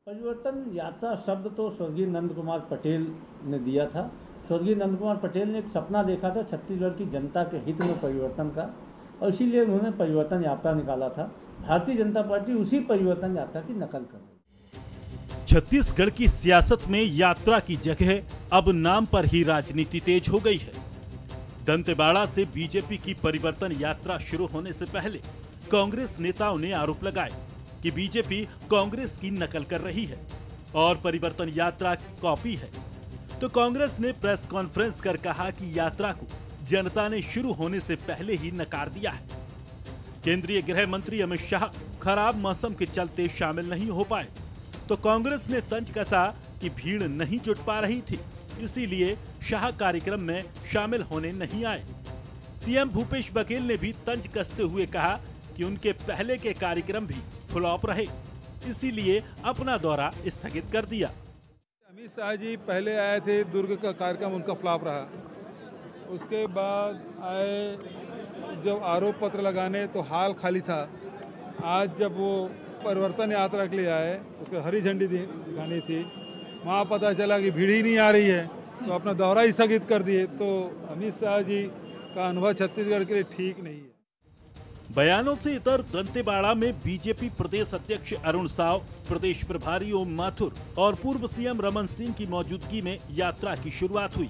परिवर्तन यात्रा शब्द तो स्वर्गीय नंद कुमार पटेल ने दिया था। स्वर्गीय नंद कुमार पटेल ने एक सपना देखा था छत्तीसगढ़ की जनता के हित में परिवर्तन का, और इसीलिए उन्होंने परिवर्तन यात्रा निकाला था। भारतीय जनता पार्टी उसी परिवर्तन यात्रा की नकल कर रही है। छत्तीसगढ़ की सियासत में यात्रा की जगह अब नाम पर ही राजनीति तेज हो गई है। दंतेवाड़ा से बीजेपी की परिवर्तन यात्रा शुरू होने से पहले कांग्रेस नेताओं ने आरोप लगाए कि बीजेपी कांग्रेस की नकल कर रही है और परिवर्तन यात्रा कॉपी है। तो कांग्रेस ने प्रेस कॉन्फ्रेंस कर कहा कि यात्रा को जनता ने शुरू होने से पहले ही नकार दिया है। केंद्रीय गृह मंत्री अमित शाह खराब मौसम के चलते शामिल नहीं हो पाए, तो कांग्रेस ने तंज कसा कि भीड़ नहीं जुट पा रही थी, इसीलिए शाह कार्यक्रम में शामिल होने नहीं आए। सीएम भूपेश बघेल ने भी तंज कसते हुए कहा कि उनके पहले के कार्यक्रम भी फ्लॉप रहे, इसीलिए अपना दौरा स्थगित कर दिया। अमित शाह जी पहले आए थे, दुर्ग का कार्यक्रम उनका फ्लॉप रहा। उसके बाद आए जब आरोप पत्र लगाने तो हाल खाली था। आज जब वो परिवर्तन यात्रा के लिए आए, उसको हरी झंडी दिखानी थी, वहाँ पता चला कि भीड़ ही नहीं आ रही है, तो अपना दौरा ही स्थगित कर दिए। तो अमित शाह जी का अनुभव छत्तीसगढ़ के लिए ठीक नहीं है। बयानों से इतर दंतेवाड़ा में बीजेपी प्रदेश अध्यक्ष अरुण साव, प्रदेश प्रभारी ओम माथुर और पूर्व सीएम रमन सिंह की मौजूदगी में यात्रा की शुरुआत हुई,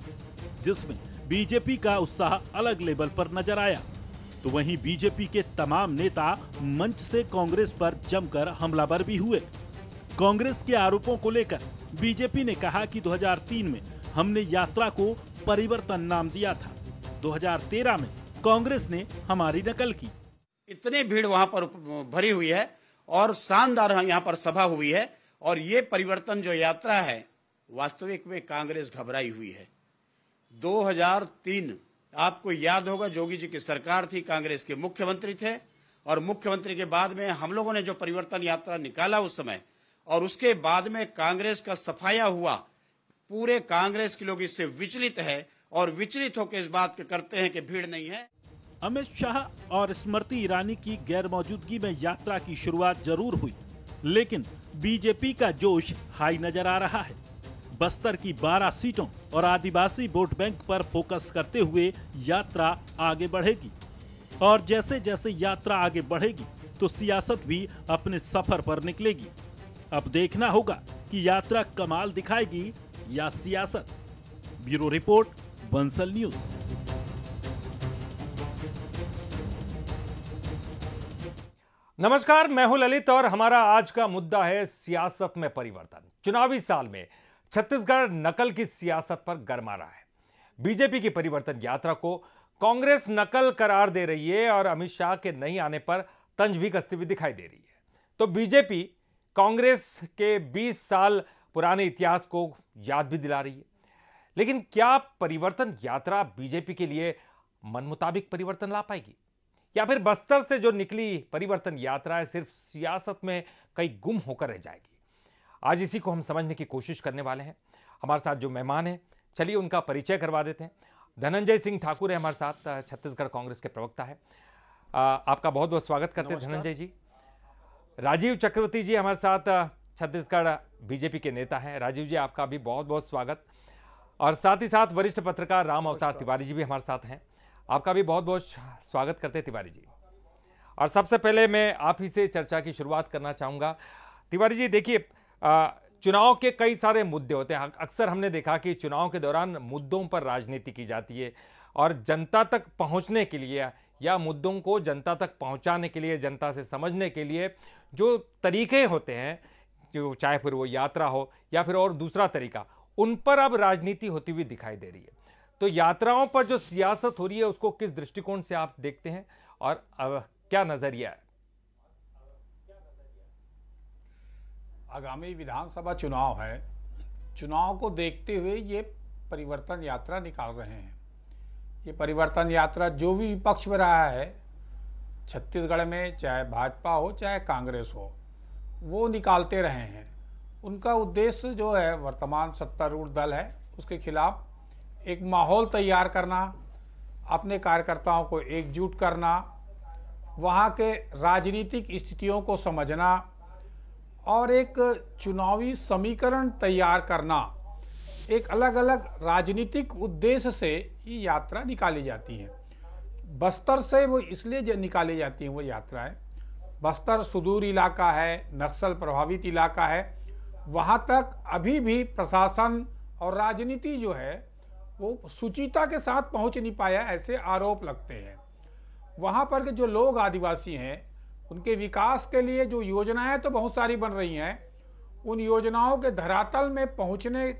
जिसमें बीजेपी का उत्साह अलग लेवल पर नजर आया। तो वहीं बीजेपी के तमाम नेता मंच से कांग्रेस पर जमकर हमलावर भी हुए। कांग्रेस के आरोपों को लेकर बीजेपी ने कहा कि 2003 में हमने यात्रा को परिवर्तन नाम दिया था, 2013 में कांग्रेस ने हमारी नकल की। इतनी भीड़ वहां पर भरी हुई है और शानदार यहाँ पर सभा हुई है, और ये परिवर्तन जो यात्रा है वास्तविक में कांग्रेस घबराई हुई है। 2003 आपको याद होगा, जोगी जी की सरकार थी, कांग्रेस के मुख्यमंत्री थे, और मुख्यमंत्री के बाद में हम लोगों ने जो परिवर्तन यात्रा निकाला उस समय, और उसके बाद में कांग्रेस का सफाया हुआ। पूरे कांग्रेस के लोग इससे विचलित है और विचलित होकर इस बात के करते हैं कि भीड़ नहीं है। अमित शाह और स्मृति ईरानी की गैर मौजूदगी में यात्रा की शुरुआत जरूर हुई, लेकिन बीजेपी का जोश हाई नजर आ रहा है। बस्तर की 12 सीटों और आदिवासी वोट बैंक पर फोकस करते हुए यात्रा आगे बढ़ेगी, और जैसे जैसे यात्रा आगे बढ़ेगी तो सियासत भी अपने सफर पर निकलेगी। अब देखना होगा कि यात्रा कमाल दिखाएगी या सियासत। Bureau report, Bansal news. नमस्कार, मैं हूं ललित और हमारा आज का मुद्दा है सियासत में परिवर्तन। चुनावी साल में छत्तीसगढ़ नकल की सियासत पर गरमा रहा है। बीजेपी की परिवर्तन यात्रा को कांग्रेस नकल करार दे रही है और अमित शाह के नहीं आने पर तंज भी कसती हुई दिखाई दे रही है। तो बीजेपी कांग्रेस के 20 साल पुराने इतिहास को याद भी दिला रही है। लेकिन क्या परिवर्तन यात्रा बीजेपी के लिए मन मुताबिक परिवर्तन ला पाएगी, या फिर बस्तर से जो निकली परिवर्तन यात्रा है सिर्फ सियासत में कहीं गुम होकर रह जाएगी? आज इसी को हम समझने की कोशिश करने वाले हैं। हमारे साथ जो मेहमान हैं, चलिए उनका परिचय करवा देते हैं। धनंजय सिंह ठाकुर है हमारे साथ, छत्तीसगढ़ कांग्रेस के प्रवक्ता है। आपका बहुत बहुत स्वागत करते हैं धनंजय जी। राजीव चक्रवर्ती जी हमारे साथ, छत्तीसगढ़ बीजेपी के नेता हैं। राजीव जी, आपका भी बहुत बहुत स्वागत। और साथ ही साथ वरिष्ठ पत्रकार राम अवतार तिवारी जी भी हमारे साथ हैं। आपका भी बहुत बहुत स्वागत करते हैं तिवारी जी। और सबसे पहले मैं आप ही से चर्चा की शुरुआत करना चाहूँगा। तिवारी जी, देखिए, चुनाव के कई सारे मुद्दे होते हैं। अक्सर हमने देखा कि चुनाव के दौरान मुद्दों पर राजनीति की जाती है, और जनता तक पहुंचने के लिए या मुद्दों को जनता तक पहुंचाने के लिए, जनता से समझने के लिए जो तरीके होते हैं, जो चाहे फिर वो यात्रा हो या फिर और दूसरा तरीका, उन पर अब राजनीति होती हुई दिखाई दे रही है। तो यात्राओं पर जो सियासत हो रही है उसको किस दृष्टिकोण से आप देखते हैं, और क्या नजरिया है? आगामी विधानसभा चुनाव है। चुनाव को देखते हुए ये परिवर्तन यात्रा निकाल रहे हैं। ये परिवर्तन यात्रा जो भी विपक्ष में रहा है छत्तीसगढ़ में, चाहे भाजपा हो चाहे कांग्रेस हो, वो निकालते रहे हैं। उनका उद्देश्य जो है, वर्तमान सत्तारूढ़ दल है उसके खिलाफ एक माहौल तैयार करना, अपने कार्यकर्ताओं को एकजुट करना, वहाँ के राजनीतिक स्थितियों को समझना और एक चुनावी समीकरण तैयार करना, एक अलग अलग राजनीतिक उद्देश्य से ये यात्रा निकाली जाती है। बस्तर से वो इसलिए निकाली जाती है वो यात्राएं, बस्तर सुदूर इलाका है, नक्सल प्रभावित इलाका है, वहाँ तक अभी भी प्रशासन और राजनीति जो है वो सुचिता के साथ पहुँच नहीं पाया, ऐसे आरोप लगते हैं। वहाँ पर के जो लोग आदिवासी हैं उनके विकास के लिए जो योजनाएं तो बहुत सारी बन रही हैं, उन योजनाओं के धरातल में पहुँचने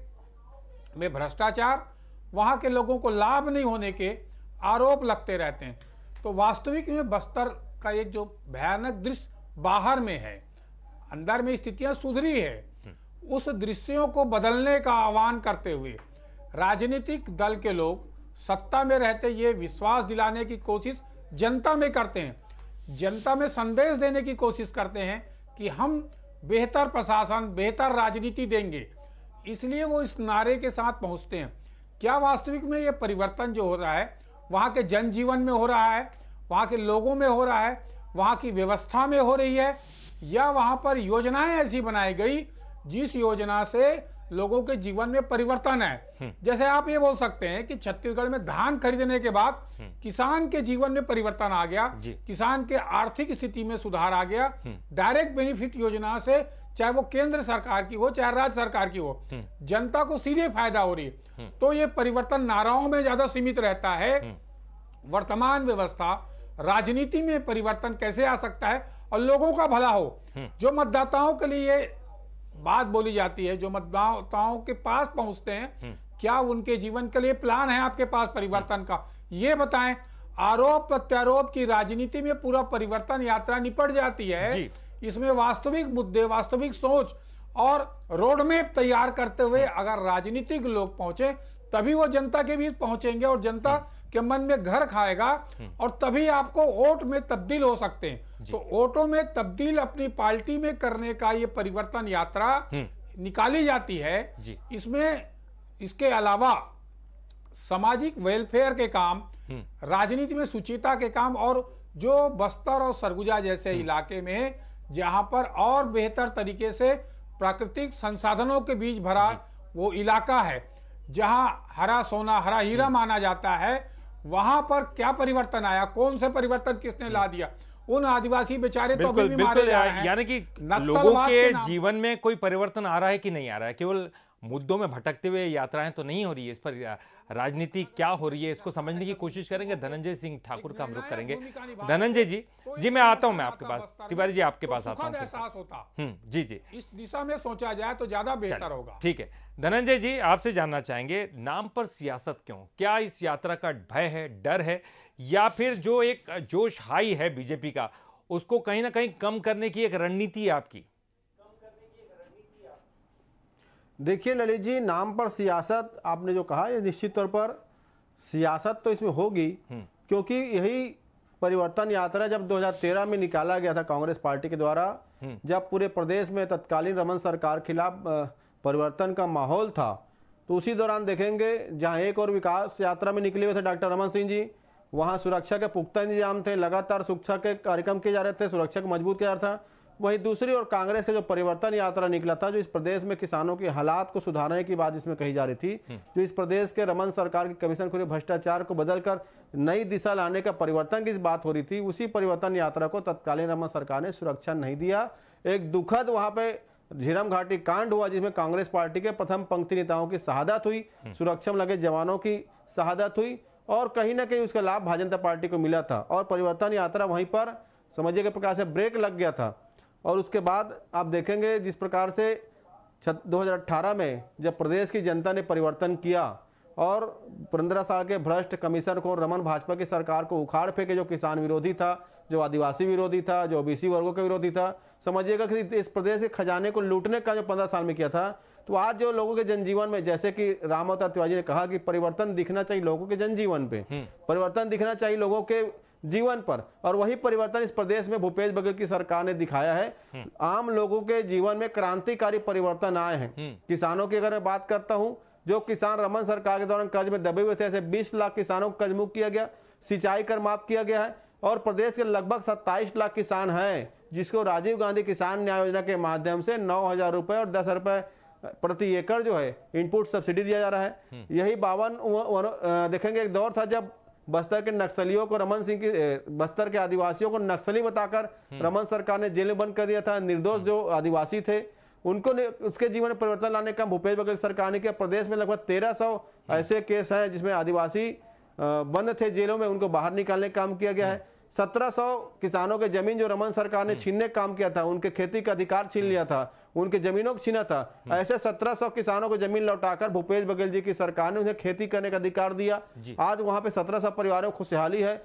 में भ्रष्टाचार, वहाँ के लोगों को लाभ नहीं होने के आरोप लगते रहते हैं। तो वास्तविक में बस्तर का एक जो भयानक दृश्य बाहर में है, अंदर में स्थितियां सुधरी है, उस दृश्यों को बदलने का आह्वान करते हुए राजनीतिक दल के लोग सत्ता में रहते ये विश्वास दिलाने की कोशिश जनता में करते हैं, जनता में संदेश देने की कोशिश करते हैं कि हम बेहतर प्रशासन, बेहतर राजनीति देंगे, इसलिए वो इस नारे के साथ पहुंचते हैं। क्या वास्तविक में ये परिवर्तन जो हो रहा है वहाँ के जनजीवन में हो रहा है, वहाँ के लोगों में हो रहा है, वहाँ की व्यवस्था में हो रही है, या वहाँ पर योजनाएं ऐसी बनाई गई जिस योजना से लोगों के जीवन में परिवर्तन है? जैसे आप ये बोल सकते हैं कि छत्तीसगढ़ में धान खरीदने के बाद किसान के जीवन में परिवर्तन आ गया, किसान के आर्थिक स्थिति में सुधार आ गया, डायरेक्ट बेनिफिट योजना से, चाहे वो केंद्र सरकार की हो चाहे राज्य सरकार की हो, जनता को सीधे फायदा हो रही है। तो ये परिवर्तन नाराओं में ज्यादा सीमित रहता है। वर्तमान व्यवस्था, राजनीति में परिवर्तन कैसे आ सकता है और लोगों का भला हो? जो मतदाताओं के लिए बात बोली जाती है, जो मतदाताओं के पास पहुंचते हैं, क्या उनके जीवन के लिए प्लान है आपके पास परिवर्तन का? ये बताएं। आरोप प्रत्यारोप की राजनीति में पूरा परिवर्तन यात्रा निपट जाती है। इसमें वास्तविक मुद्दे, वास्तविक सोच और रोडमैप तैयार करते हुए अगर राजनीतिक लोग पहुंचे तभी वो जनता के बीच पहुंचेंगे और जनता के मन में घर खाएगा, और तभी आपको वोट में तब्दील हो सकते हैं। तो वोटों में तब्दील अपनी पार्टी में करने का ये परिवर्तन यात्रा निकाली जाती है। इसमें इसके अलावा सामाजिक वेलफेयर के काम, राजनीति में सुचिता के काम, और जो बस्तर और सरगुजा जैसे इलाके में जहां पर और बेहतर तरीके से प्राकृतिक संसाधनों के बीच भरा वो इलाका है, जहां हरा सोना, हरा हीरा माना जाता है, वहां पर क्या परिवर्तन आया? कौन से परिवर्तन किसने ला दिया? उन आदिवासी बेचारे तो अभी भी मारे जा रहे हैं। यानी कि लोगों के जीवन में कोई परिवर्तन आ रहा है कि नहीं आ रहा है? केवल मुद्दों में भटकते हुए यात्राएं तो नहीं हो रही है। इस पर राजनीति क्या हो रही है इसको समझने की कोशिश करेंगे। धनंजय सिंह ठाकुर का हम रुख करेंगे। धनंजय जी मैं आता हूं, मैं आपके पास, तिवारी जी आपके पास आता हूं। जी इस दिशा में सोचा जाए तो ज्यादा बेहतर होगा। ठीक है धनंजय जी, आपसे जानना चाहेंगे, नाम पर सियासत क्यों? क्या इस यात्रा का भय है, डर है, या फिर जो एक जोश हाई है बीजेपी का उसको कहीं ना कहीं कम करने की एक रणनीति है आपकी? देखिए ललित जी, नाम पर सियासत आपने जो कहा, ये निश्चित तौर पर सियासत तो इसमें होगी, क्योंकि यही परिवर्तन यात्रा जब 2013 में निकाला गया था कांग्रेस पार्टी के द्वारा, जब पूरे प्रदेश में तत्कालीन रमन सरकार खिलाफ परिवर्तन का माहौल था, तो उसी दौरान देखेंगे जहां एक और विकास यात्रा में निकले हुए थे डॉक्टर रमन सिंह जी, वहां सुरक्षा के पुख्ता इंतजाम थे, लगातार सुरक्षा के कार्यक्रम किए जा रहे थे, सुरक्षा को मजबूत किया जा रहा था। वहीं दूसरी ओर कांग्रेस का जो परिवर्तन यात्रा निकला था, जो इस प्रदेश में किसानों के हालात को सुधारने की बात इसमें कही जा रही थी, जो इस प्रदेश के रमन सरकार की कमीशन खुरी भ्रष्टाचार को बदलकर नई दिशा लाने का परिवर्तन की बात हो रही थी, उसी परिवर्तन यात्रा को तत्कालीन रमन सरकार ने सुरक्षा नहीं दिया। एक दुखद वहां पे झीरम घाटी कांड हुआ, जिसमें कांग्रेस पार्टी के प्रथम पंक्ति नेताओं की शहादत हुई, सुरक्षा में लगे जवानों की शहादत हुई, और कहीं ना कहीं उसका लाभ भारतीय जनता पार्टी को मिला था, और परिवर्तन यात्रा वहीं पर समझिए के प्रकार से ब्रेक लग गया था। और उसके बाद आप देखेंगे जिस प्रकार से 2018 में जब प्रदेश की जनता ने परिवर्तन किया और 15 साल के भ्रष्ट कमीशन को, रमन भाजपा की सरकार को उखाड़ फेंके, जो किसान विरोधी था, जो आदिवासी विरोधी था, जो ओबीसी वर्गों के विरोधी था, समझिएगा कि इस प्रदेश के खजाने को लूटने का जो 15 साल में किया था, तो आज जो लोगों के जनजीवन में, जैसे कि राम अवतार तिवारी ने कहा कि परिवर्तन दिखना चाहिए लोगों के जनजीवन पे, परिवर्तन दिखना चाहिए लोगों के जीवन पर, और वही परिवर्तन इस प्रदेश में भूपेश बघेल की सरकार ने दिखाया है। आम लोगों के जीवन में क्रांतिकारी परिवर्तन आए हैं। किसानों की अगर मैं बात करता हूं, जो किसान रमन सरकार के दौरान कर्ज में दबे हुए थे, ऐसे 20 लाख किसानों को कर्ज मुक्त किया गया, सिंचाई कर माफ किया गया है, और प्रदेश के लगभग 27 लाख किसान हैं जिसको राजीव गांधी किसान न्याय योजना के माध्यम से 9,000 रुपये और 10 रुपये प्रति एकड़ जो है इनपुट सब्सिडी दिया जा रहा है। यही 52 देखेंगे एक दौर था जब बस्तर के नक्सलियों को रमन सिंह की बस्तर के आदिवासियों को नक्सली बताकर रमन सरकार ने जेल में बंद कर दिया था। निर्दोष जो आदिवासी थे उनको उसके जीवन में परिवर्तन लाने का भूपेश बघेल सरकार ने किया। प्रदेश में लगभग 1300 ऐसे केस हैं जिसमें आदिवासी बंद थे जेलों में, उनको बाहर निकालने का काम किया गया है। 1700 किसानों के जमीन जो रमन सरकार ने छीनने का काम किया था, उनके खेती का अधिकार छीन लिया था, उनके जमीनों को छीना था, ऐसे 1700 किसानों को जमीन लौटाकर भूपेश बघेल जी की सरकार ने उन्हें खेती करने का अधिकार दिया। आज वहां पे 1700 परिवारों को खुशहाली है।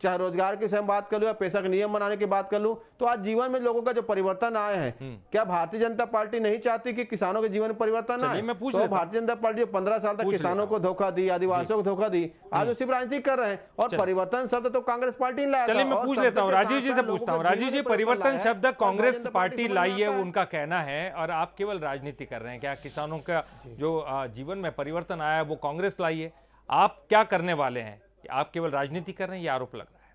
चाहे रोजगार की बात कर लूं या पैसा का नियम बनाने की बात कर लूं, तो आज जीवन में लोगों का जो परिवर्तन आए हैं, क्या भारतीय जनता पार्टी नहीं चाहती कि किसानों के जीवन में परिवर्तन आए? तो भारतीय जनता पार्टी जो 15 साल तक किसानों को धोखा दी, आदिवासियों को धोखा दी, आज उसी राजनीति कर रहे हैं। और परिवर्तन शब्द तो कांग्रेस पार्टी ने लाया। चलिए मैं पूछ लेता हूँ राजीव जी से पूछता हूँ। राजीव जी, परिवर्तन शब्द कांग्रेस पार्टी लाई है, उनका कहना है, और आप केवल राजनीति कर रहे हैं। क्या किसानों का जो जीवन में परिवर्तन आया है वो कांग्रेस लाई है? आप क्या करने वाले हैं? आप केवल राजनीति कर रहे हैं, ये आरोप लग रहा है।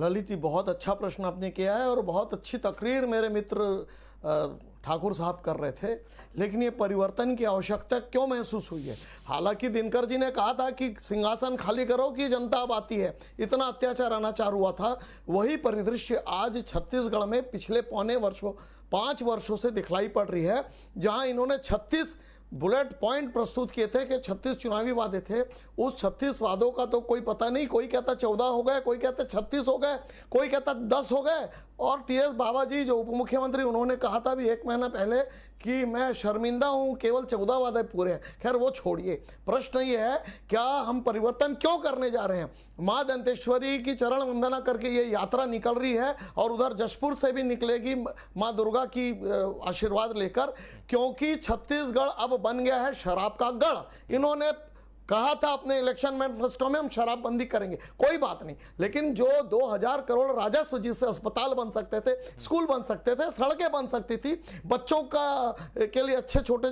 ललित जी, बहुत अच्छा प्रश्न आपने किया है और बहुत अच्छी तकरीर मेरे मित्र ठाकुर साहब कर रहे थे। लेकिन ये परिवर्तन की आवश्यकता क्यों महसूस हुई है? हालांकि दिनकर जी ने कहा था कि सिंहासन खाली करो कि जनता अब आती है, इतना अत्याचार अनाचार हुआ था। वही परिदृश्य आज छत्तीसगढ़ में पिछले 5 वर्षों से दिखलाई पड़ रही है, जहां इन्होंने 36 बुलेट पॉइंट प्रस्तुत किए थे कि 36 चुनावी वादे थे। उस 36 वादों का तो कोई पता नहीं, कोई कहता 14 हो गए, कोई कहता 36 हो गए, कोई कहता 10 हो गए। और टीएस बाबा जी जो उप मुख्यमंत्री, उन्होंने कहा था भी 1 महीना पहले कि मैं शर्मिंदा हूं, केवल 14 वादे पूरे हैं। खैर वो छोड़िए, प्रश्न ये है क्या हम परिवर्तन क्यों करने जा रहे हैं? मां दंतेश्वरी की चरण वंदना करके ये यात्रा निकल रही है और उधर जशपुर से भी निकलेगी मां दुर्गा की आशीर्वाद लेकर, क्योंकि छत्तीसगढ़ अब बन गया है शराब का गढ़। इन्होंने कहा था अपने इलेक्शन मैनिफेस्टो में हम शराबबंदी करेंगे, कोई बात नहीं, लेकिन जो 2000 करोड़ राजस्व जिससे अस्पताल बन सकते थे, स्कूल बन सकते थे, सड़कें बन सकती थी, बच्चों का के लिए अच्छे छोटे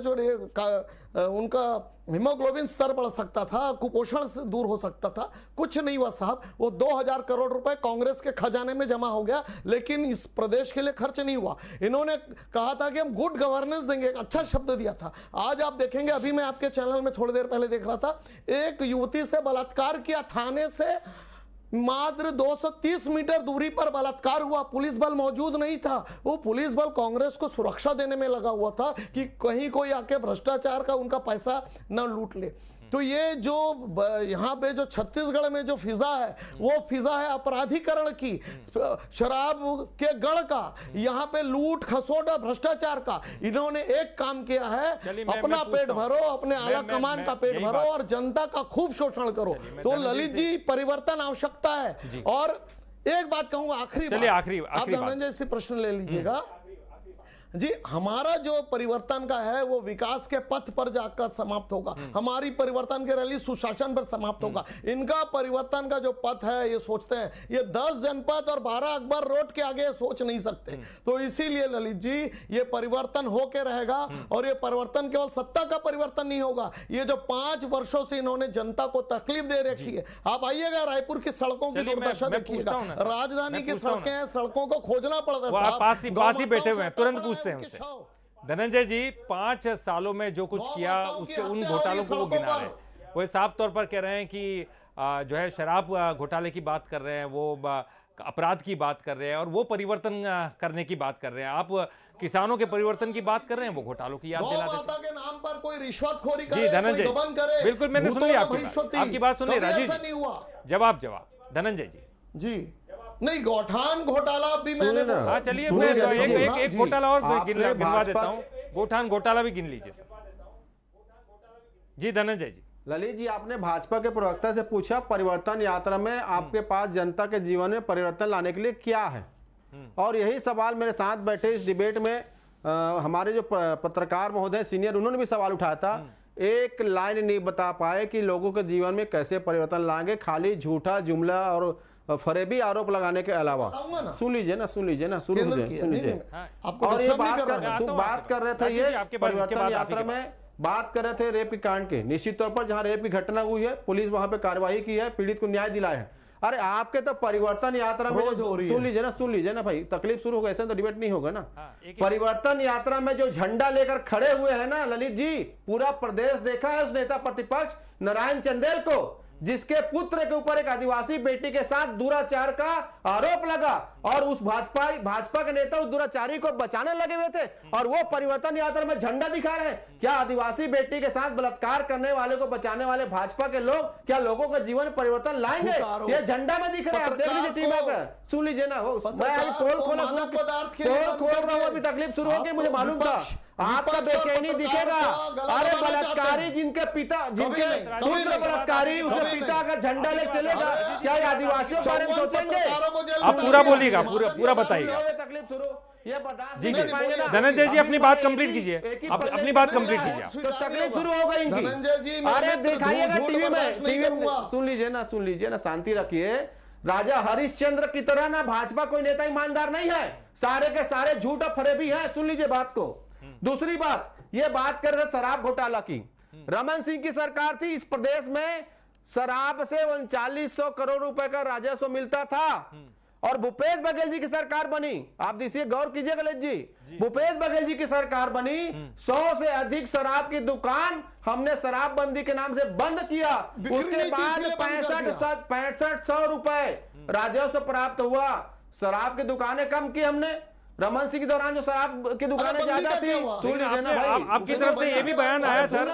उनका हीमोग्लोबिन स्तर बढ़ सकता था, कुपोषण से दूर हो सकता था, कुछ नहीं हुआ साहब। वो 2000 करोड़ रुपए कांग्रेस के खजाने में जमा हो गया, लेकिन इस प्रदेश के लिए खर्च नहीं हुआ। इन्होंने कहा था कि हम गुड गवर्नेंस देंगे, एक अच्छा शब्द दिया था। आज आप देखेंगे, अभी मैं आपके चैनल में थोड़ी देर पहले देख रहा था, एक युवती से बलात्कार किया, थाने से मात्र 230 मीटर दूरी पर बलात्कार हुआ, पुलिस बल मौजूद नहीं था। वो पुलिस बल कांग्रेस को सुरक्षा देने में लगा हुआ था कि कहीं कोई आके भ्रष्टाचार का उनका पैसा न लूट ले। तो ये जो यहाँ पे जो छत्तीसगढ़ में जो फिजा है, वो फिजा है अपराधीकरण की, शराब के गढ़ का, यहाँ पे लूट खसोट और भ्रष्टाचार का। इन्होंने एक काम किया है, अपना पेट भरो, अपने आला कमान का पेट भरो और जनता का खूब शोषण करो। तो ललित जी, परिवर्तन आवश्यकता है। और एक बात कहूंगा, आखिरी बात, आप धनंजय से प्रश्न ले लीजिएगा जी। हमारा जो परिवर्तन का है वो विकास के पथ पर जाकर समाप्त होगा, हमारी परिवर्तन की रैली सुशासन पर समाप्त होगा। इनका परिवर्तन का जो पथ है, ये सोचते हैं ये 10 जनपद और 12 अकबर रोड के आगे सोच नहीं सकते। तो इसीलिए ललित जी, ये परिवर्तन होके रहेगा। और ये परिवर्तन केवल सत्ता का परिवर्तन नहीं होगा, ये जो 5 वर्षों से इन्होंने जनता को तकलीफ दे रखी है। आप आइएगा रायपुर की सड़कों की दुर्दशा देखिएगा, राजधानी की सड़कें हैं, सड़कों को खोजना पड़ता है। पास ही बैठे हुए हैं, तुरंत पूछते हैं उनसे। धनंजय जी, 5 सालों में जो कुछ किया, उसके उन घोटालों को वो गिना रहे हैं। वो साफ तौर पर कह रहे हैं कि जो है शराब घोटाले की बात कर रहे हैं, वो अपराध की बात कर रहे हैं, और वो परिवर्तन करने की बात कर रहे हैं। आप किसानों के परिवर्तन की बात कर रहे हैं, वो घोटालों की याद दिला देते हैं। के नाम पर कोई रिश्वतखोरी करे, जी धनंजय, बिल्कुल मैंने सुनी आपकी बात सुन ली। राजीव जी, जवाब धनंजय जी। नहीं, गौठान घोटाला भी मैंने बोला। चलिए एक घोटाला और गिनवा देता हूं, गौठान घोटाला भी गिन लीजिए सर। जी धनंजय जी। ललित जी, आपने भाजपा के प्रवक्ता से पूछा परिवर्तन यात्रा में आपके पास जनता के जीवन में परिवर्तन लाने के लिए क्या है, और यही सवाल मेरे साथ बैठे इस डिबेट में हमारे जो पत्रकार महोदय सीनियर, उन्होंने भी सवाल उठाया था। एक लाइन नहीं बता पाए कि लोगों के जीवन में कैसे परिवर्तन लाएंगे, खाली झूठा जुमला और फरेबी आरोप लगाने के अलावा। सुन लीजिए ना शुरू कीजिए। और ये बात कर रहे थे, ये परिवर्तन यात्रा में बात कर रहे थे रेप कांड के। निश्चित तौर पर जहां रेप की घटना हुई है, पुलिस वहां पे कार्रवाई की है, पीड़ित को न्याय दिलाया है। अरे आपके तो परिवर्तन यात्रा में रोज हो रही है। सुन लीजिए ना भाई, तकलीफ शुरू हो गई, ऐसे तो डिबेट नहीं होगा ना। परिवर्तन यात्रा में जो झंडा लेकर खड़े हुए हैं ना ललित जी, पूरा प्रदेश देखा है उस नेता प्रतिपक्ष नारायण चंदेल को, जिसके पुत्र के ऊपर एक आदिवासी बेटी के साथ दुराचार का आरोप लगा, और उस भाजपा के नेता उस दुराचारी को बचाने लगे हुए थे, और वो परिवर्तन यात्रा में झंडा दिखा रहे हैं। क्या आदिवासी बेटी के साथ बलात्कार करने वाले को बचाने वाले भाजपा के लोग क्या लोगों का जीवन परिवर्तन लाएंगे? ये झंडा में दिख रहा है, आप देख लीजिए टीवी पर, सुन लीजिए ना। मैं अभी पोल खोल रहा हूँ, अभी तकलीफ शुरू होगी, मुझे मालूम था आपका बेचैनी दिखेगा। अरे बलात्कारी जिनके बलात्कारी उसके पिता अगर झंडा ले चलेगा, क्या आदिवासियों के बारे में सोचेंगे? आप पूरा बोलिएगा, पूरा बताइएगा। तकलीफ शुरू ये जी धनंजय जी अपनी बात कंप्लीट कीजिए, अपनी बात कंप्लीट कीजिए। तो तकलीफ शुरू हो गई इनकी। अरे दिखाइएगा टीवी में, सुन लीजिए ना, शांति रखिए। राजा हरिश्चंद्र की तरह ना भाजपा कोई नेता ईमानदार नहीं है, सारे के सारे झूठ और फरेबी है। सुन लीजिए बात को। दूसरी बात, ये बात कर रहे शराब घोटाला की। रमन सिंह की सरकार थी, इस प्रदेश में शराब से 3900 करोड़ रुपए का राजस्व मिलता था, और भूपेश बघेल जी की सरकार बनी। आप देखिए, गौर कीजिए ललित जी, भूपेश बघेल जी की सरकार बनी, 100 से अधिक शराब की दुकान हमने शराबबंदी के नाम से बंद किया। उसके बाद 6500 रुपए राजस्व प्राप्त हुआ। शराब की दुकानें कम की हमने, रमन सिंह के दौरान जो शराब की दुकानें ज्यादा थी। सुन लीजिए ना भाई, आपकी तरफ से ये भी बयान आया सर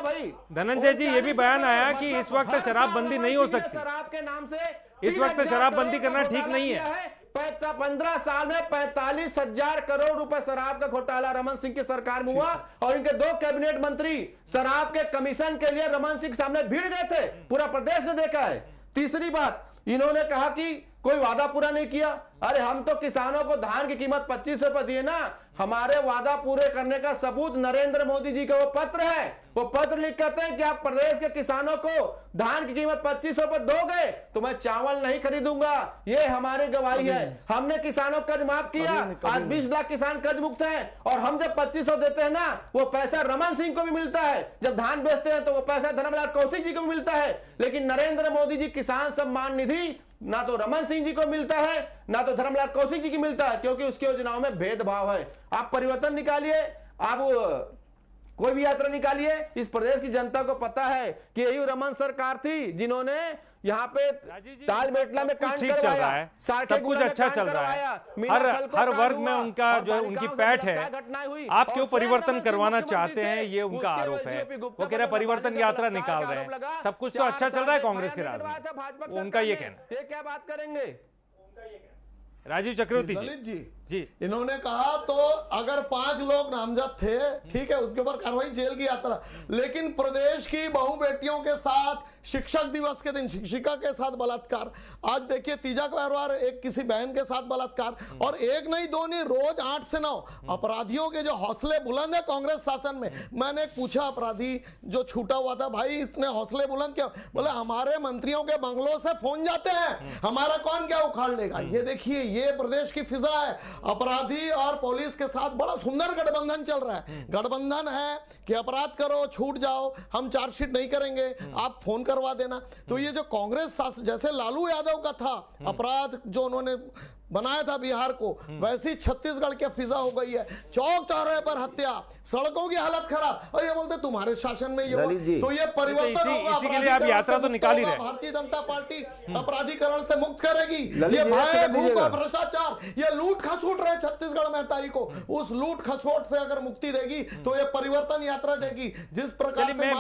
धनंजय जी, ये भी बयान आया कि इस वक्त शराबबंदी नहीं हो सकती, शराब के नाम से इस वक्त शराबबंदी करना ठीक नहीं है। 15 साल में 45,000 करोड़ रुपए शराब का घोटाला रमन सिंह की सरकार में हुआ, और इनके 2 कैबिनेट मंत्री शराब के कमीशन के लिए रमन सिंह सामने भीड़ गए थे, पूरा प्रदेश ने देखा है। तीसरी बात, इन्होंने कहा कि कोई वादा पूरा नहीं किया। अरे हम तो किसानों को धान की कीमत 25 रुपए दिए ना, हमारे वादा पूरे करने का सबूत नरेंद्र मोदी जी का वो पत्र है। वो पत्र लिख कहते हैं कि आप प्रदेश के किसानों को धान की कीमत 25 रुपए दोगे तो मैं चावल नहीं खरीदूंगा, ये हमारी गवाही है। हमने किसानों का कर्ज माफ किया, आज 20 लाख किसान कर्ज मुक्त हैं, और हम जब 2500 देते हैं ना, वो पैसा रमन सिंह को भी मिलता है। जब धान बेचते हैं तो वो पैसा धर्मलाल कौशिक जी को भी मिलता है। लेकिन नरेंद्र मोदी जी किसान सम्मान निधि ना तो रमन सिंह जी को मिलता है, ना तो धर्मलाल कौशिक जी की मिलता है, क्योंकि उसकी योजनाओं में भेदभाव है। आप परिवर्तन निकालिए, आप कोई भी यात्रा निकालिए, इस प्रदेश की जनता को पता है कि यही रमन सरकार थी जिन्होंने यहाँ पे तालमेटला में कांड ठीक चल रहा है, सब कुछ अच्छा चल रहा है, हर वर्ग में उनका जो है उनकी पैठ है। आप क्यों परिवर्तन करवाना चाहते हैं, ये उनका आरोप है। वो कह रहे हैं परिवर्तन यात्रा निकाल रहे हैं, सब कुछ तो अच्छा चल रहा है कांग्रेस के राज में, उनका ये कहना। ये क्या बात करेंगे राजीव चक्रवर्ती जी, इन्होंने कहा तो अगर 5 लोग नामजद थे, ठीक है, उसके ऊपर कार्रवाई, जेल की यात्रा, लेकिन प्रदेश की बहु बेटियों के साथ शिक्षक दिवस के दिन शिक्षिका के साथ बलात्कार, आज देखिए तीजा का व्यवहार, एक किसी बहन के साथ बलात्कार, और एक नहीं दो नहीं, रोज 8 से 9 अपराधियों के जो हौसले बुलंद है कांग्रेस शासन में। मैंने पूछा अपराधी जो छूटा हुआ था, भाई इतने हौसले बुलंद क्या? बोले हमारे मंत्रियों के बंगलों से फोन जाते हैं, हमारा कौन क्या उखाड़ लेगा। ये देखिए, ये प्रदेश की फिजा है। अपराधी और पुलिस के साथ बड़ा सुंदर गठबंधन चल रहा है। गठबंधन है कि अपराध करो, छूट जाओ, हम चार्जशीट नहीं करेंगे, आप फोन करवा देना। तो ये जो कांग्रेस जैसे लालू यादव का था अपराध जो उन्होंने बनाया था बिहार को, वैसी छत्तीसगढ़ की फिजा हो गई है। चौक चौराहे पर हत्या, सड़कों की हालत खराब, और ये बोलते तुम्हारे शासन में ये, तो ये परिवर्तन होगा। इसी के लिए आप यात्रा तो निकाल ही रहे। भारतीय जनता पार्टी अपराधीकरण से मुक्त करेगी। ये भय, भूख और भ्रष्टाचार, ये लूट खसोट रहे छत्तीसगढ़ में तारीख को, उस लूट खसोट से अगर मुक्ति देगी तो ये परिवर्तन यात्रा देगी। जिस प्रकार से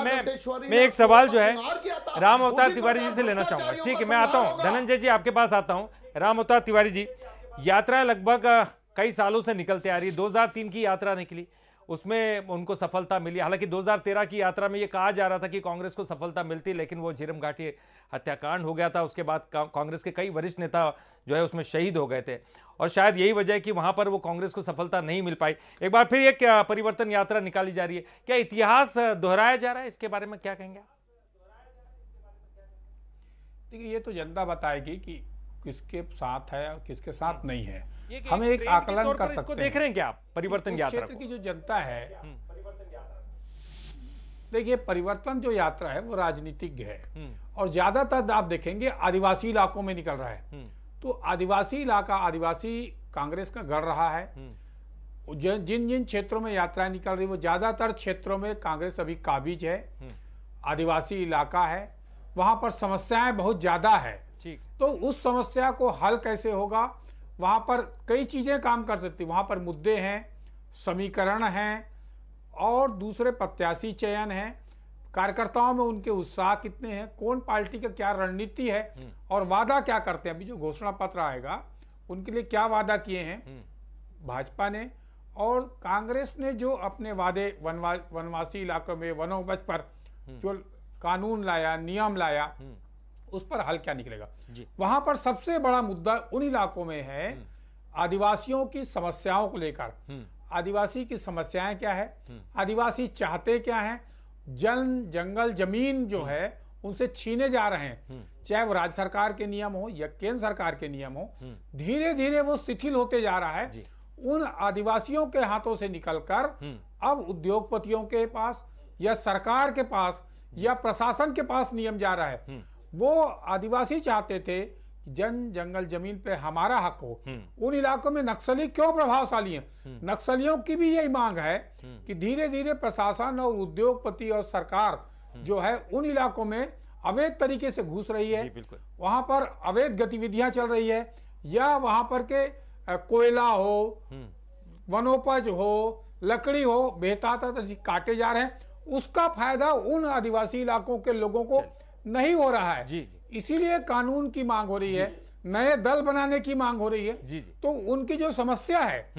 मैं एक सवाल जो है राम अवतार तिवारी जी से लेना चाहूंगा। ठीक है, मैं आता हूं धनंजय जी, आपके पास आता हूं। राम अवतार तिवारी जी, यात्रा लगभग कई सालों से निकलते आ रही, 2003 की यात्रा निकली, उसमें उनको सफलता मिली। हालांकि 2013 की यात्रा में ये कहा जा रहा था कि कांग्रेस को सफलता मिलती, लेकिन वो झीरम घाटी हत्याकांड हो गया था। उसके बाद कांग्रेस के कई वरिष्ठ नेता जो है उसमें शहीद हो गए थे, और शायद यही वजह है कि वहां पर वो कांग्रेस को सफलता नहीं मिल पाई। एक बार फिर एक परिवर्तन यात्रा निकाली जा रही है, क्या इतिहास दोहराया जा रहा है? इसके बारे में क्या कहेंगे? देखिए, ये तो जनता बताएगी कि किसके साथ है और किसके साथ नहीं है। हम एक आकलन कर सकते हैं। देख रहे हैं क्या आप परिवर्तन यात्रा क्षेत्र की जो जनता है, देखिए परिवर्तन जो यात्रा है वो राजनीतिज्ञ है, और ज्यादातर आप देखेंगे आदिवासी इलाकों में निकल रहा है। तो आदिवासी इलाका, आदिवासी कांग्रेस का गढ़ रहा है। जिन जिन क्षेत्रों में यात्राएं निकल रही, वो ज्यादातर क्षेत्रों में कांग्रेस अभी काबिज है। आदिवासी इलाका है, वहां पर समस्याएं बहुत ज्यादा है। तो उस समस्या को हल कैसे होगा, वहां पर कई चीजें काम कर सकती। वहां पर मुद्दे हैं, समीकरण हैं, और दूसरे प्रत्याशी चयन है, कार्यकर्ताओं में उनके उत्साह कितने हैं, कौन पार्टी का क्या रणनीति है और वादा क्या करते हैं। अभी जो घोषणा पत्र आएगा उनके लिए क्या वादा किए हैं भाजपा ने, और कांग्रेस ने जो अपने वादे वनवासी इलाकों में वनोपज पर जो कानून लाया, नियम लाया, उस पर हल क्या निकलेगा। वहां पर सबसे बड़ा मुद्दा उन इलाकों में है आदिवासियों की समस्याओं को लेकर। आदिवासी की समस्याएं क्या है, आदिवासी चाहते क्या हैं। जंगल जमीन जो है उनसे छीने जा रहे हैं, चाहे वो राज्य सरकार के नियम हो या केंद्र सरकार के नियम हो, धीरे धीरे वो शिथिल होते जा रहा है। उन आदिवासियों के हाथों से निकलकर अब उद्योगपतियों के पास या सरकार के पास या प्रशासन के पास नियम जा रहा है। वो आदिवासी चाहते थे जंगल जमीन पे हमारा हक हो। उन इलाकों में नक्सली क्यों प्रभावशाली हैं? नक्सलियों की भी यही मांग है कि धीरे धीरे प्रशासन और उद्योगपति और सरकार जो है उन इलाकों में अवैध तरीके से घुस रही है, वहां पर अवैध गतिविधियां चल रही है, या वहां पर के कोयला हो, वनोपज हो, लकड़ी हो, बेताता काटे जा रहे हैं, उसका फायदा उन आदिवासी इलाकों के लोगों को नहीं हो रहा है। इसीलिए कानून की मांग हो रही है, नए दल बनाने की मांग हो रही है। तो उनकी जो समस्या है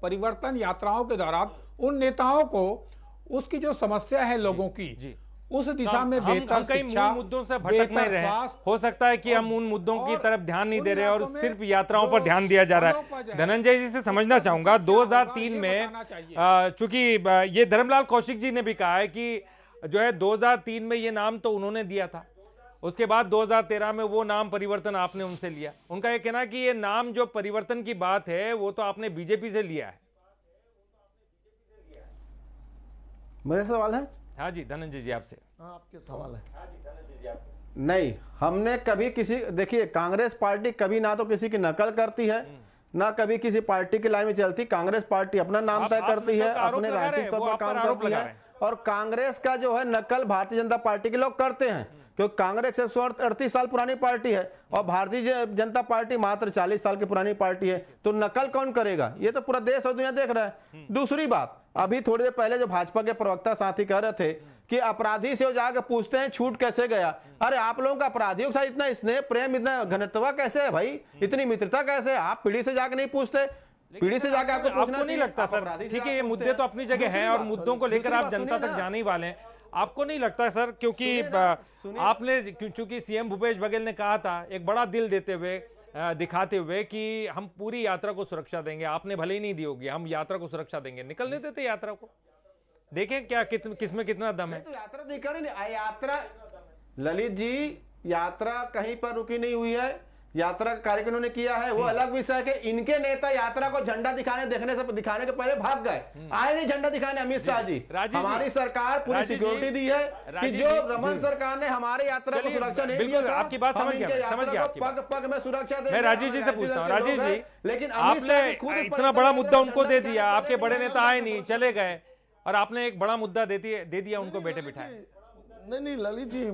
परिवर्तन यात्राओं के दौरान उन नेताओं को उसकी जो समस्या है लोगों की, उस दिशा में बेहतर कई मूल मुद्दों से भटक नहीं रहे। हो सकता है कि हम उन मुद्दों की तरफ ध्यान नहीं दे रहे और सिर्फ यात्राओं पर ध्यान दिया जा रहा है। धनंजय जी से समझना चाहूंगा, 2003 में चूंकि ये धर्मलाल कौशिक जी ने भी कहा है कि जो है 2003 में ये नाम तो उन्होंने दिया था, उसके बाद 2013 में वो नाम परिवर्तन आपने उनसे लिया। उनका ये कहना कि ये नाम जो परिवर्तन की बात है वो तो आपने बीजेपी से लिया है। मेरे सवाल है। हाँ जी धनंजय जी आपसे। हाँ आपके सवाल है। नहीं, हमने कभी किसी, देखिए कांग्रेस पार्टी कभी ना तो किसी की नकल करती है ना कभी किसी पार्टी की लाइन में चलती। कांग्रेस पार्टी अपना नाम तय करती है, अपने राजनीतिक तौर पर काम करती है, और कांग्रेस का जो है नकल भारतीय जनता पार्टी के लोग करते हैं, क्योंकि कांग्रेस 138 साल पुरानी पार्टी है और भारतीय जनता पार्टी मात्र 40 साल की पुरानी पार्टी है। तो नकल कौन करेगा? ये तो पूरा देश और दुनिया देख रहा है। दूसरी बात, अभी थोड़ी देर पहले जो भाजपा के प्रवक्ता साथी कह रहे थे कि अपराधी से जाकर पूछते हैं छूट कैसे गया। अरे आप लोगों का अपराधियों के साथ इतना स्नेह प्रेम, इतना घनत्व कैसे है भाई, इतनी मित्रता कैसे है? आप पीढ़ी से जाकर नहीं पूछते, पीढ़ी से जाकर आपको पूछना नहीं लगता सर? ठीक है, ये मुद्दे तो अपनी जगह हैं और मुद्दों को लेकर आप जनता तक जाने ही वाले हैं। आपको नहीं लगता सर, क्योंकि आपने चूंकि सीएम भूपेश बघेल ने कहा था एक बड़ा दिल देते हुए, दिखाते हुए कि हम पूरी यात्रा को सुरक्षा देंगे, आपने भले ही नहीं दी होगी, हम यात्रा को सुरक्षा देंगे, निकलने देते यात्रा को। देखें क्या किसमें कितना दम है। तो यात्रा निकल नहीं, यात्रा ललित जी, यात्रा कहीं पर रुकी नहीं हुई है। यात्रा का कार्यक्रम उन्होंने किया है, वो अलग विषय है कि इनके नेता यात्रा को झंडा दिखाने के पहले भाग गए, आए नहीं झंडा दिखाने। अमित शाह जी, हमारी सरकार पूरी सिक्योरिटी दी है कि जो रमन सरकार ने हमारे यात्रा को सुरक्षा नहीं दी, आपकी बात समझ गया, पग पग में सुरक्षा दे। मैं राजीव जी से पूछता हूँ, राजीव जी, लेकिन आपने इतना बड़ा मुद्दा उनको दे दिया, आपके बड़े नेता आए नहीं, चले गए, और आपने एक बड़ा मुद्दा दे दिया उनको, बैठे बिठाए। नहीं ललित जी,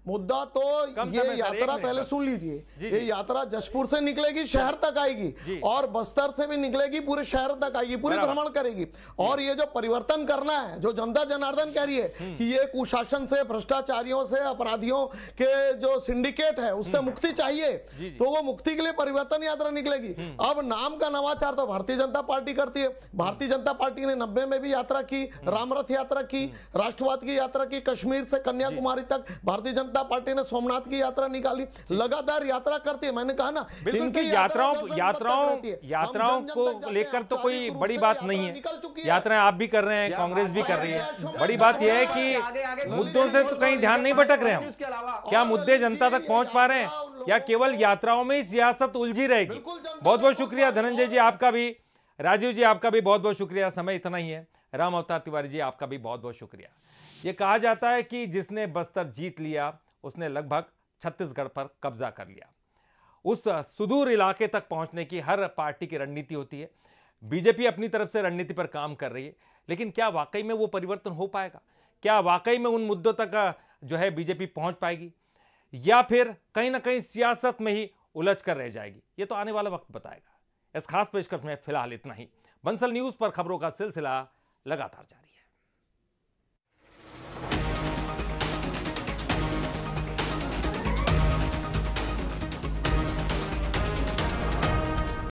मुद्दा तो ये यात्रा पहले सुन लीजिए, ये यात्रा जशपुर से निकलेगी, शहर तक आएगी, और बस्तर से भी निकलेगी, पूरे शहर तक आएगी, पूरी भ्रमण करेगी। और ये जो परिवर्तन करना है, जो जनता जनार्दन कह रही है कि ये कुशासन से, भ्रष्टाचारियों से, अपराधियों के जो सिंडिकेट है उससे मुक्ति चाहिए, तो वो मुक्ति के लिए परिवर्तन यात्रा निकलेगी। अब नाम का नवाचार तो भारतीय जनता पार्टी करती है। भारतीय जनता पार्टी ने 90 में भी यात्रा की, रामरथ यात्रा की, राष्ट्रवाद की यात्रा की, कश्मीर से कन्याकुमारी तक भारतीय जनता पार्टी ने सोमनाथ की यात्रा निकाली, लगातार यात्रा करती है। मैंने कहा ना, इनकी यात्राओं को लेकर तो कोई बड़ी बात नहीं है, यात्राएं आप भी कर रहे हैं, कांग्रेस भी कर रही है। बड़ी बात यह है कि मुद्दों से तो कहीं ध्यान नहीं भटक रहे हम, क्या मुद्दे जनता तक पहुंच पा रहे हैं या केवल यात्राओं में ही सियासत उलझी रहेगी? बहुत बहुत शुक्रिया धनंजय जी आपका भी, राजीव जी आपका भी बहुत बहुत शुक्रिया। समय इतना ही है। राम अवतार तिवारी जी आपका भी बहुत बहुत शुक्रिया। ये कहा जाता है कि जिसने बस्तर जीत लिया उसने लगभग छत्तीसगढ़ पर कब्जा कर लिया। उस सुदूर इलाके तक पहुंचने की हर पार्टी की रणनीति होती है। बीजेपी अपनी तरफ से रणनीति पर काम कर रही है, लेकिन क्या वाकई में वो परिवर्तन हो पाएगा? क्या वाकई में उन मुद्दों तक जो है बीजेपी पहुंच पाएगी, या फिर कहीं ना कहीं सियासत में ही उलझ कर रह जाएगी? ये तो आने वाला वक्त बताएगा। इस खास पेशकश में फिलहाल इतना ही। बंसल न्यूज पर खबरों का सिलसिला लगातार जारी।